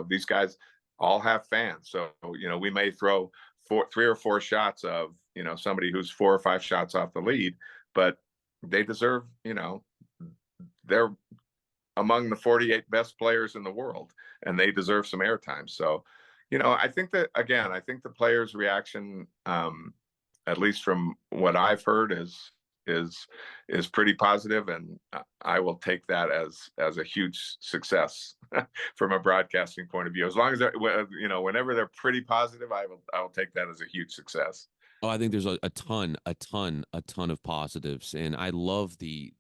these guys all have fans. So, we may throw 3 or 4 shots of, somebody who's 4 or 5 shots off the lead, but they deserve, they're among the 48 best players in the world, and they deserve some airtime. So, I think that, again, I think the players' reaction, at least from what I've heard, is pretty positive, and I will take that as a huge success from a broadcasting point of view. As long as whenever they're pretty positive, I will take that as a huge success. Oh, I think there's a ton of positives, and I love the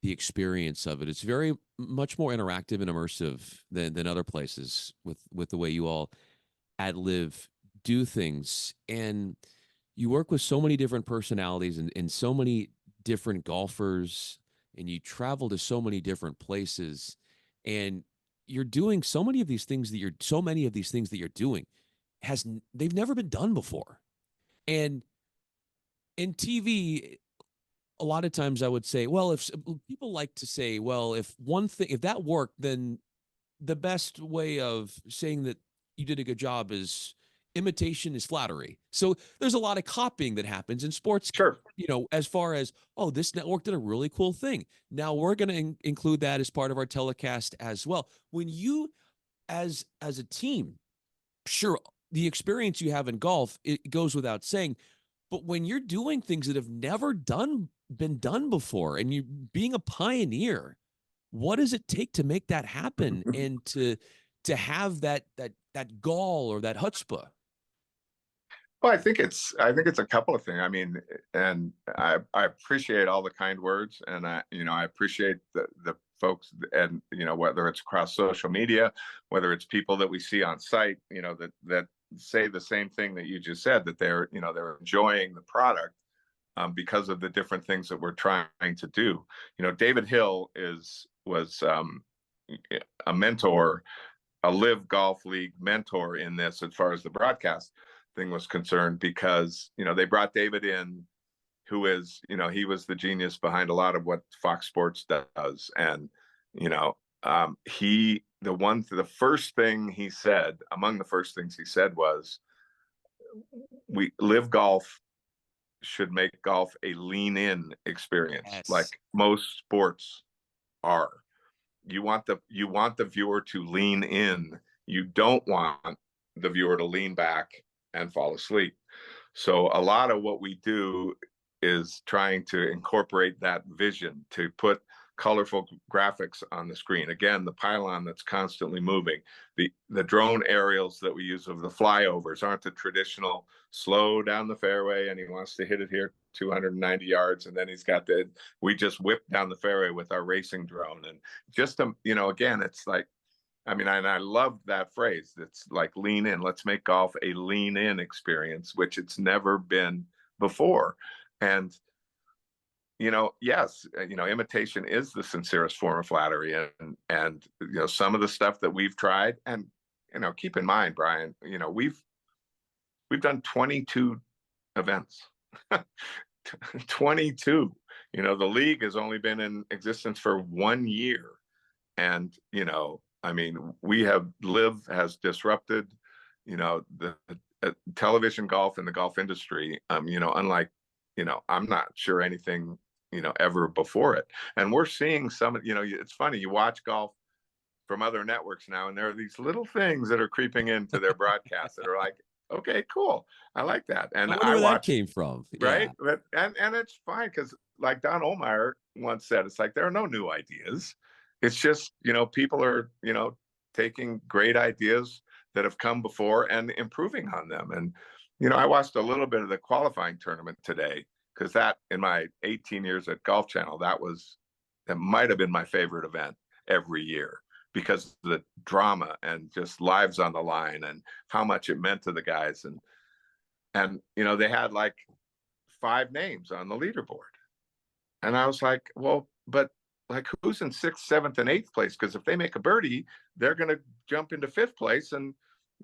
experience of it. It's very much more interactive and immersive than other places with the way you all at LIV do things. And you work with so many different personalities and so many different golfers, and you travel to so many different places, and you're doing so many of these things that you're doing they've never been done before. And in TV, a lot of times I would say, well, if people like to say, well, if that worked, then the best way of saying that you did a good job is imitation is flattery. So there's a lot of copying that happens in sports. Sure. As far as, oh, this network did a really cool thing. Now we're going to include that as part of our telecast as well. When you, as a team, sure, the experience you have in golf, it goes without saying, but when you're doing things that have never been done before, and you being a pioneer, what does it take to make that happen, and to have that gall or that chutzpah? Well, I think it's a couple of things. I mean, and I appreciate all the kind words, and I appreciate the folks, and whether it's across social media, whether it's people that we see on site, that say the same thing that you just said, that they're enjoying the product. because of the different things that we're trying to do. You know, David Hill was a mentor, a LIV Golf League mentor in this as far as the broadcast thing was concerned, because, you know, they brought David in, who is, you know, he was the genius behind a lot of what Fox Sports does. And, you know, the first thing he said, among the first things he said was, we LIV Golf should make golf a lean in experience, Yes. like most sports are. You want the viewer to lean in. You don't want the viewer to lean back and fall asleep. So a lot of what we do is trying to incorporate that vision, to put colorful graphics on the screen. Again, the pylon that's constantly moving, the drone aerials that we use of the flyovers aren't the traditional slow down the fairway and he wants to hit it here 290 yards, and then we just whip down the fairway with our racing drone. And just you know, again, it's like, I mean, and I love that phrase. It's like lean in. Let's make golf a lean in experience, which it's never been before. And, you know, yes, you know, imitation is the sincerest form of flattery. And, you know, some of the stuff that we've tried, and, you know, keep in mind, Bryan, you know, we've done 22 events, 22, you know, the league has only been in existence for 1 year. And, you know, I mean, LIV has disrupted, you know, the television golf and the golf industry, you know, unlike, you know, I'm not sure anything, you know, ever before it. And we're seeing some, you know, it's funny, you watch golf from other networks now, and there are these little things that are creeping into their broadcasts that are like, okay, cool. I like that. And I wonder I where that watch, came from. right? Yeah. And it's fine, because like Don Olmeyer once said, it's like there are no new ideas. It's just, you know, people are, you know, taking great ideas that have come before and improving on them. And, you know, I watched a little bit of the qualifying tournament today, because that, in my 18 years at Golf Channel, that might have been my favorite event every year, because of the drama and just lives on the line and how much it meant to the guys. And you know, they had like 5 names on the leaderboard. And I was like, well, but like, who's in 6th, 7th, and 8th place? Because if they make a birdie, they're going to jump into 5th place, and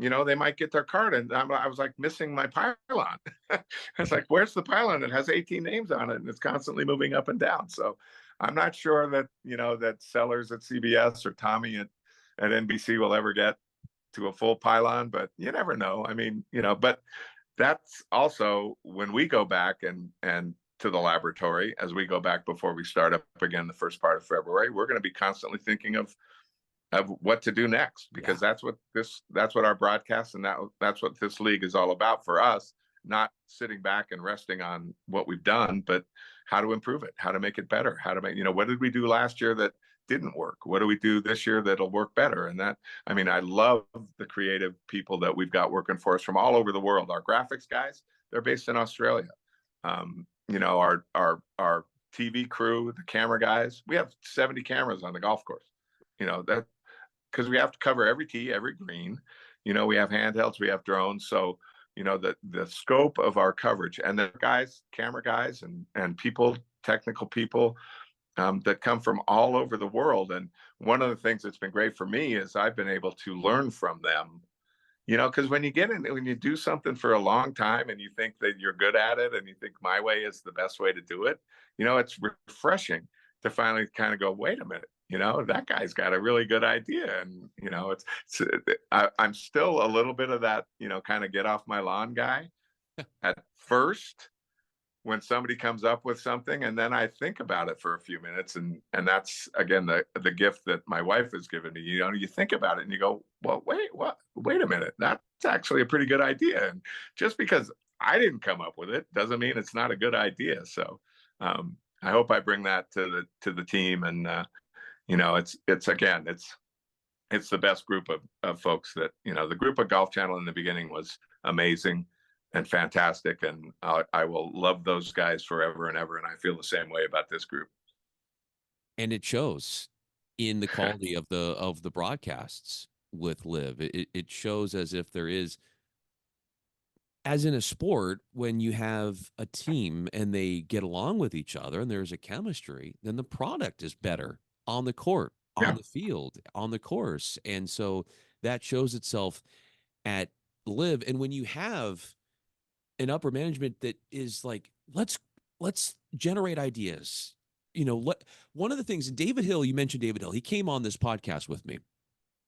you know, they might get their card. And I was like missing my pylon. I was like, where's the pylon? It has 18 names on it, and it's constantly moving up and down. So I'm not sure that, you know, that Sellers at CBS or Tommy at NBC will ever get to a full pylon, but you never know. I mean, you know, but that's also when we go back and to the laboratory, as we go back before we start up again the first part of February, we're going to be constantly thinking of what to do next, because that's what our broadcast and that's what this league is all about for us. Not sitting back and resting on what we've done, but how to improve it, how to make it better, how to make, you know, what did we do last year that didn't work? What do we do this year that'll work better? And that, I mean, I love the creative people that we've got working for us from all over the world. Our graphics guys, they're based in Australia. You know, our TV crew, the camera guys, we have 70 cameras on the golf course. You know, that, because we have to cover every tee, every green. You know, we have handhelds, we have drones. So, you know, the scope of our coverage, and the guys, camera guys and people, technical people, that come from all over the world. And one of the things that's been great for me is I've been able to learn from them, you know, because when you do something for a long time and you think that you're good at it and you think my way is the best way to do it, you know, it's refreshing to finally kind of go, wait a minute, you know, that guy's got a really good idea. And, you know, I'm still a little bit of that, you know, kind of get off my lawn guy at first, when somebody comes up with something, and then I think about it for a few minutes, and that's again the gift that my wife has given me. You know, you think about it and you go, well, wait a minute, that's actually a pretty good idea. And just because I didn't come up with it doesn't mean it's not a good idea. So I hope I bring that to the team. And you know, it's the best group of folks that, you know, the group of Golf Channel in the beginning was amazing and fantastic, and I will love those guys forever and ever. And I feel the same way about this group. And it shows in the quality of the broadcasts with LIV. It shows as if there is as in a sport, when you have a team and they get along with each other and there's a chemistry, then the product is better on the court, on Yeah. the field, on the course. And so that shows itself at Live. And when you have an upper management that is like, let's generate ideas. One of the things, David Hill, you mentioned David Hill, he came on this podcast with me.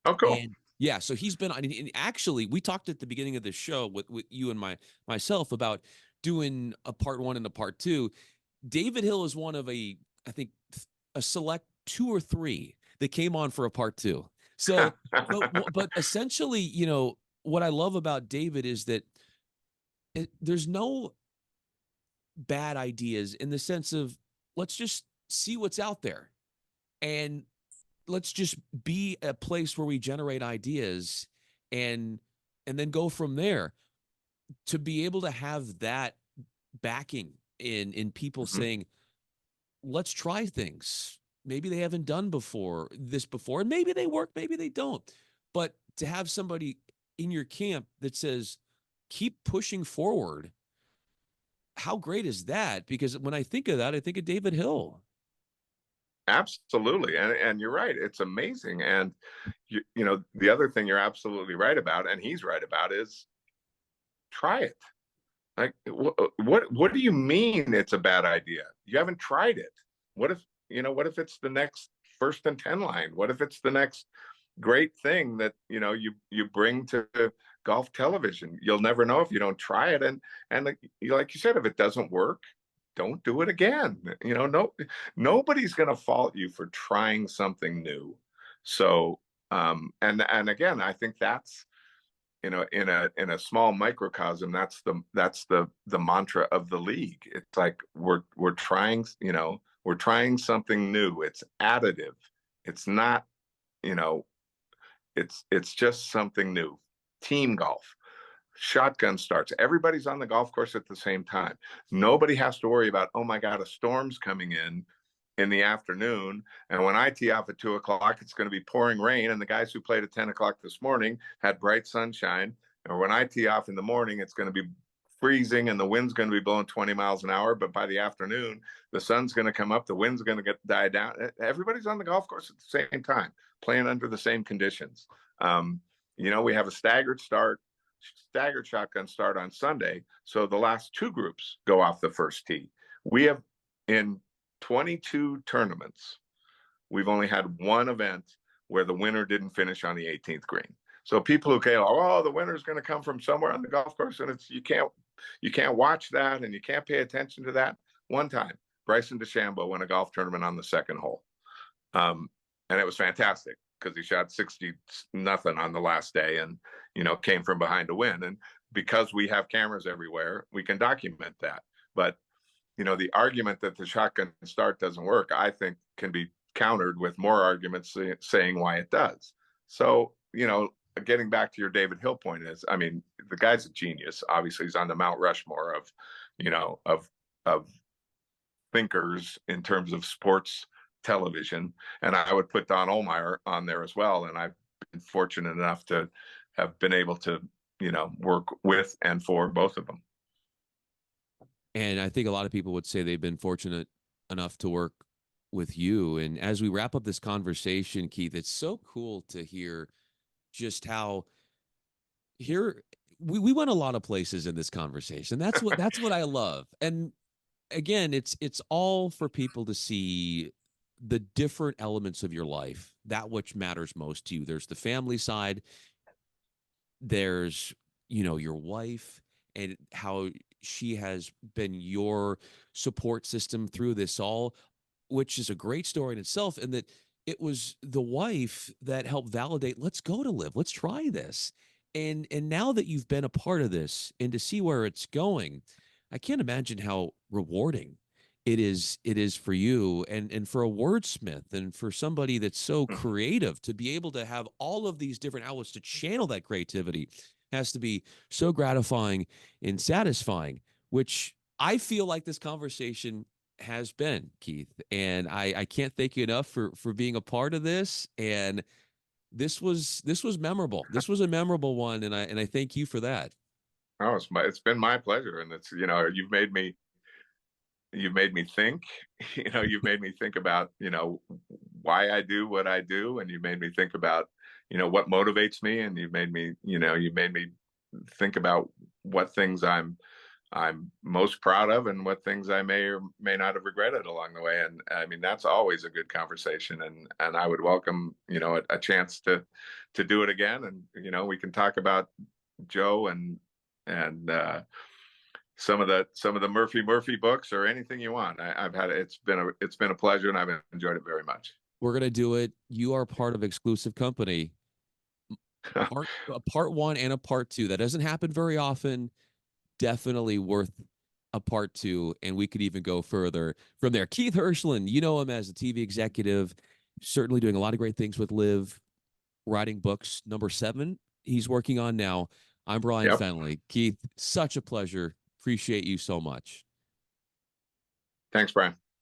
Oh, cool. And yeah, so he's been, I mean, and actually, we talked at the beginning of the show with you and myself about doing a part one and a part two. David Hill is one of I think, a select two or three that came on for a part two. So, but essentially, what I love about David is that there's no bad ideas in the sense of let's just see what's out there and let's just be a place where we generate ideas and then go from there. To be able to have that backing in people Mhm. saying, let's try things maybe they haven't done before, and maybe they work, maybe they don't, but to have somebody in your camp that says keep pushing forward, how great is that? Because when I think of that, I think of David Hill. Absolutely. And you're right. It's amazing. And the other thing you're absolutely right about, and he's right about, is try it. Like, what do you mean it's a bad idea? You haven't tried it. What if it's the next first and 10 line? What if it's the next great thing that you bring to golf television? You'll never know if you don't try it. And like you said, if it doesn't work, don't do it again. No, nobody's going to fault you for trying something new. So, and again, I think that's, in a small microcosm, that's the mantra of the league. It's like we're trying something new. It's additive. It's not, it's just something new. Team golf, shotgun starts. Everybody's on the golf course at the same time. Nobody has to worry about, oh my God, a storm's coming in the afternoon. And when I tee off at 2 o'clock, it's going to be pouring rain. And the guys who played at 10 o'clock this morning had bright sunshine. Or when I tee off in the morning, it's going to be freezing and the wind's going to be blowing 20 miles an hour. But by the afternoon, the sun's going to come up, the wind's going to die down. Everybody's on the golf course at the same time, playing under the same conditions. We have a staggered shotgun start on Sunday. So the last two groups go off the first tee. We have, in 22 tournaments, we've only had one event where the winner didn't finish on the 18th green. So people who say, oh, the winner's going to come from somewhere on the golf course, and you can't watch that and you can't pay attention to that. One time, Bryson DeChambeau won a golf tournament on the second hole. And it was fantastic because he shot 60 nothing on the last day and, came from behind to win. And because we have cameras everywhere, we can document that. But, the argument that the shotgun start doesn't work, I think, can be countered with more arguments saying why it does. So, getting back to your David Hill point is, I mean, the guy's a genius. Obviously, he's on the Mount Rushmore of thinkers in terms of sports television. And I would put Don Ohlmeyer on there as well. And I've been fortunate enough to have been able to, work with and for both of them. And I think a lot of people would say they've been fortunate enough to work with you. And as we wrap up this conversation, Keith, it's so cool to hear just how here we went a lot of places in this conversation. That's what I love. And again, it's all for people to see the different elements of your life, that which matters most to you. There's the family side, there's your wife and how she has been your support system through this all, which is a great story in itself. And that it was the wife that helped validate, let's go to LIV, let's try this. And now that you've been a part of this and to see where it's going, I can't imagine how rewarding it is for you and for a wordsmith and for somebody that's so creative to be able to have all of these different outlets to channel that creativity has to be so gratifying and satisfying, which I feel like this conversation has been, Keith. And I can't thank you enough for being a part of this. And this was memorable. This was a memorable one, and I thank you for that. Oh, it's been my pleasure, and it's, you've made me think. You've made me think about, why I do what I do, and you've made me think about, what motivates me, and you've made me think about what things I'm most proud of, and what things I may or may not have regretted along the way. And I mean, that's always a good conversation, and I would welcome, a chance to do it again, and we can talk about Joe and some of the Murphy books, or anything you want. I've had it's been a pleasure, and I've enjoyed it very much. We're gonna do it. You are part of exclusive company. A part one and a part two. That doesn't happen very often. Definitely worth a part two, and we could even go further from there. Keith Hirshland, you know him as a TV executive, certainly doing a lot of great things with LIV, writing books. Number 7, he's working on now. I'm Bryan Yep. Fenley. Keith, such a pleasure. Appreciate you so much. Thanks, Brian.